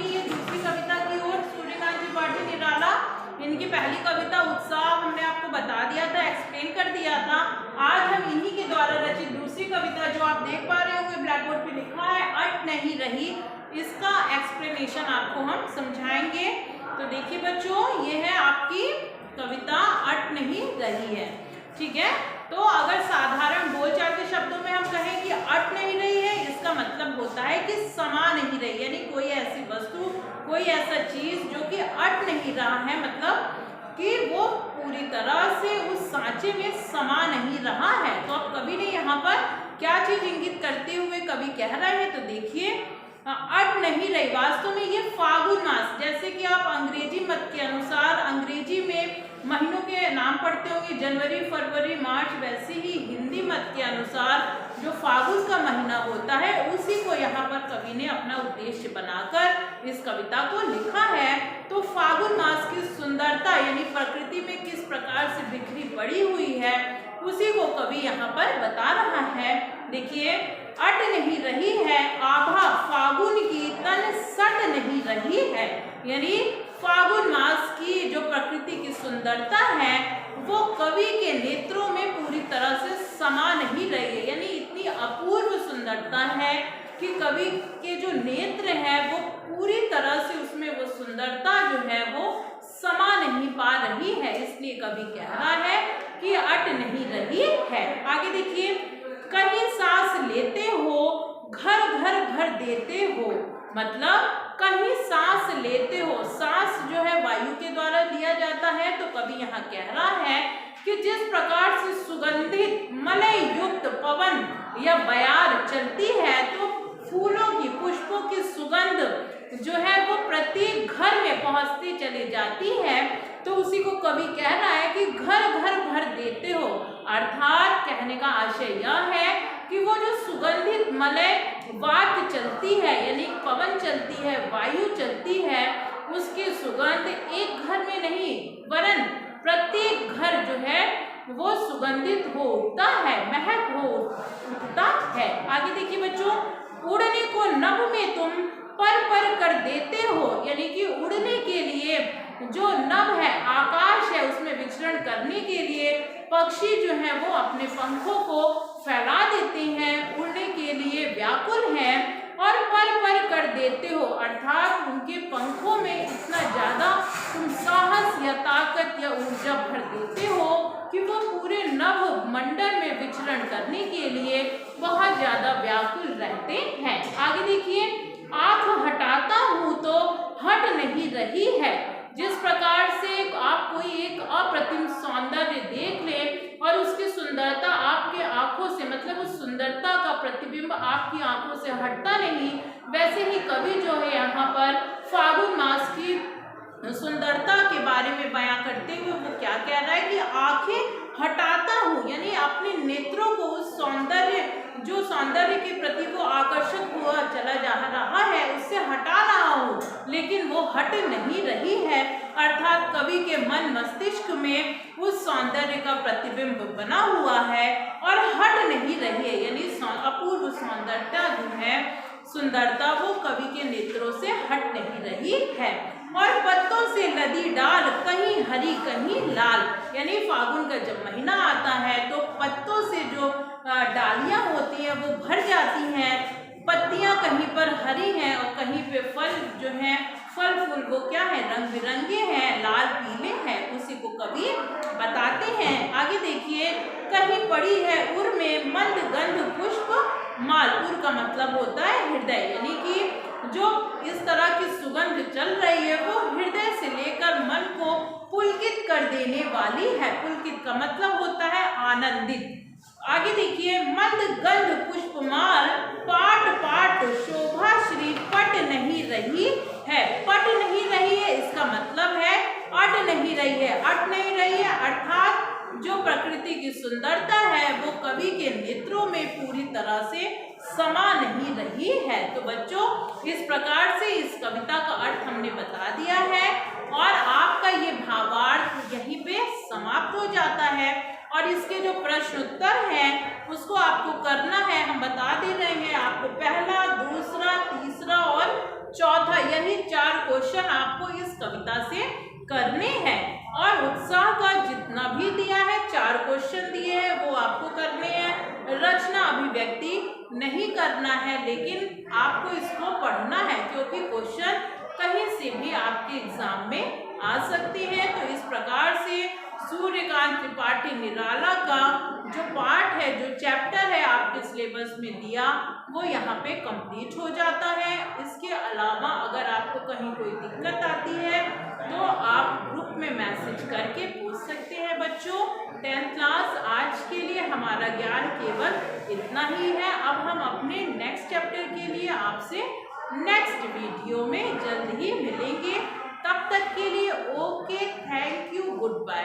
अपनी ये दूसरी कविता की ओर। सूर्यकांत त्रिपाठी निराला, इनकी पहली कविता उत्साह हमने आपको बता दिया था, एक्सप्लेन कर दिया था। आज हम इन्हीं के द्वारा रचित दूसरी कविता जो आप देख पा रहे होंगे ब्लैक बोर्ड पे लिखा है अट नहीं रही, इसका एक्सप्लेनेशन आपको हम समझाएंगे। तो देखिए बच्चों, ये है आपकी कविता अट नहीं रही है, ठीक है। तो अगर साधारण बोलचाल के शब्दों में हम कहें कि अट नहीं रही है, इसका मतलब होता है कि समा नहीं रही, यानी कोई ऐसी वस्तु, कोई ऐसा चीज जो कि अट नहीं रहा है, मतलब कि वो पूरी तरह से उस सांचे में समा नहीं रहा है। तो अब कवि ने यहाँ पर क्या चीज इंगित करते हुए कवि कह रहे हैं, तो देखिए अट नहीं रही, वास्तव में ये फागुन मास, जैसे कि आप अंग्रेजी मत के अनुसार अंग्रेजी में महीनों के नाम पढ़ते होंगे जनवरी, फरवरी, मार्च, वैसे ही हिंदी मत के अनुसार जो फागुन का महीना होता है उसी को यहाँ पर कवि ने अपना उद्देश्य बनाकर इस कविता को लिखा है। तो फागुन मास की सुंदरता यानी प्रकृति में किस प्रकार से बिखरी पड़ी हुई है उसी को कवि यहाँ पर बता रहा है। देखिए, अट नहीं रही है आभा फागुन की तन सट नहीं रही है, यानी फागुन मास की जो प्रकृति की सुंदरता है वो कवि के नेत्रों में पूरी तरह से समा नहीं रही है, यानी इतनी अपूर्व सुंदरता है कि कवि के जो नेत्र है वो पूरी तरह से उसमें वो सुंदरता जो है वो समा नहीं पा रही है, इसलिए कवि कह रहा है कि अट नहीं रही है। आगे देखिए, कहीं सांस लेते हो घर घर भर देते हो, मतलब कहीं सांस लेते हो, सांस जो है वायु के द्वारा लिया जाता है। तो कवि यहाँ कह रहा है कि जिस प्रकार से सुगंधित मलय युक्त पवन या बयार चलती है तो फूलों की, पुष्पों की सुगंध जो है वो प्रत्येक घर में पहुंचती चली जाती है, तो उसी को कवि कह रहा है कि घर घर भर देते हो। अर्थात कहने का आशय यह है कि वो जो सुगंधित मलय वात चलती है, यानी पवन चलती है, वायु चलती है, उसकी सुगंध एक घर में नहीं वरन प्रत्येक घर जो है वो सुगंधित हो उठता है, महक हो उठता है। आगे देखिए बच्चों, उड़ने को नभ में तुम पर कर देते हो, यानी कि उड़ने के लिए जो नभ है, आकाश है, उसमें विचरण करने के लिए पक्षी जो है वो अपने पंखों को फैला देते हैं, उड़ने के लिए व्याकुल हैं और पर कर देते हो, अर्थात उनके पंखों में इतना ज्यादा तुम साहस या ताकत या ऊर्जा भर देते हो कि वो पूरे नभ मंडल में विचरण करने के लिए बहुत ज्यादा व्याकुल रहते हैं। आगे देखिए, आंख हटाता हूं तो हट नहीं रही है, जिस प्रकार से आप कोई एक अप्रतिम सौंदर्य देख ले और उसकी सुंदरता आपके आंखों से, मतलब उस सुंदरता का प्रतिबिंब आपकी आंखों से हटता नहीं, वैसे ही कवि जो है यहाँ पर फागुन मास की सुंदरता के बारे में बयां करते हुए वो क्या कह रहा है कि आंखें हटाता हूँ, यानी अपने नेत्रों को उस सौंदर्य, जो सौंदर्य के प्रति वो आकर्षक हुआ चला जा रहा है उससे हटा रहा हूँ, लेकिन वो हट नहीं रही है। अर्थात कवि के मन मस्तिष्क में उस सौंदर्य का प्रतिबिंब बना हुआ है और हट नहीं रही है, यानी अपूर्व सौंदर्यता जो है, सुंदरता वो कवि के नेत्रों से हट नहीं रही है। और पत्तों से लदी डाल कहीं हरी कहीं लाल, यानी फागुन का जब महीना आता है तो पत्तों से जो डालियां होती हैं वो भर जाती हैं, पत्तियां कहीं पर हरी हैं और कहीं पे फल जो हैं, फल फूल वो क्या है, रंग बिरंगे हैं, लाल पीले हैं, उसी को कवि बताते हैं। आगे देखिए, कहीं पड़ी है उर में मंद गंध पुष्प माल, उर का मतलब होता है हृदय, यानी कि जो इस तरह की सुगंध चल रही है वो हृदय से लेकर मन को पुलकित कर देने वाली है। पुलकित का मतलब होता है आनंदित। आगे देखिए, मंद गंध पुष्पमाल पाट पाट शोभा श्री पट नहीं रही है, पट नहीं रही है इसका मतलब है अट नहीं रही है, अट नहीं रही है, अर्थात जो प्रकृति की सुंदरता है वो कवि के नेत्रों में पूरी तरह से समा नहीं रही है। तो बच्चों, इस प्रकार से इस कविता का अर्थ हमने बता दिया है और आपका ये भावार्थ यहीं पे समाप्त हो जाता है और इसके जो प्रश्न उत्तर हैं उसको आपको करना है। हम बता दे रहे हैं आपको पहला, दूसरा, तीसरा और चौथा, यही 4 से करने हैं। और उत्साह का जितना भी दिया है, 4 क्वेश्चन दिए हैं, वो आपको करने हैं। रचना अभिव्यक्ति नहीं करना है, लेकिन आपको इसको पढ़ना है क्योंकि क्वेश्चन कहीं से भी आपके एग्जाम में आ सकती है। तो इस प्रकार से सूर्यकांत त्रिपाठी निराला का जो पार्ट है, जो चैप्टर है आपके सिलेबस में दिया, वो यहाँ पे कंप्लीट हो जाता है। इसके अलावा अगर आपको कहीं कोई दिक्कत आती है तो आप ग्रुप में मैसेज करके पूछ सकते हैं बच्चों। 10th क्लास आज के लिए हमारा ज्ञान केवल इतना ही है। अब हम अपने नेक्स्ट चैप्टर के लिए आपसे नेक्स्ट वीडियो में जल्द ही मिलेंगे। तब तक के लिए okay, thank you, good bye.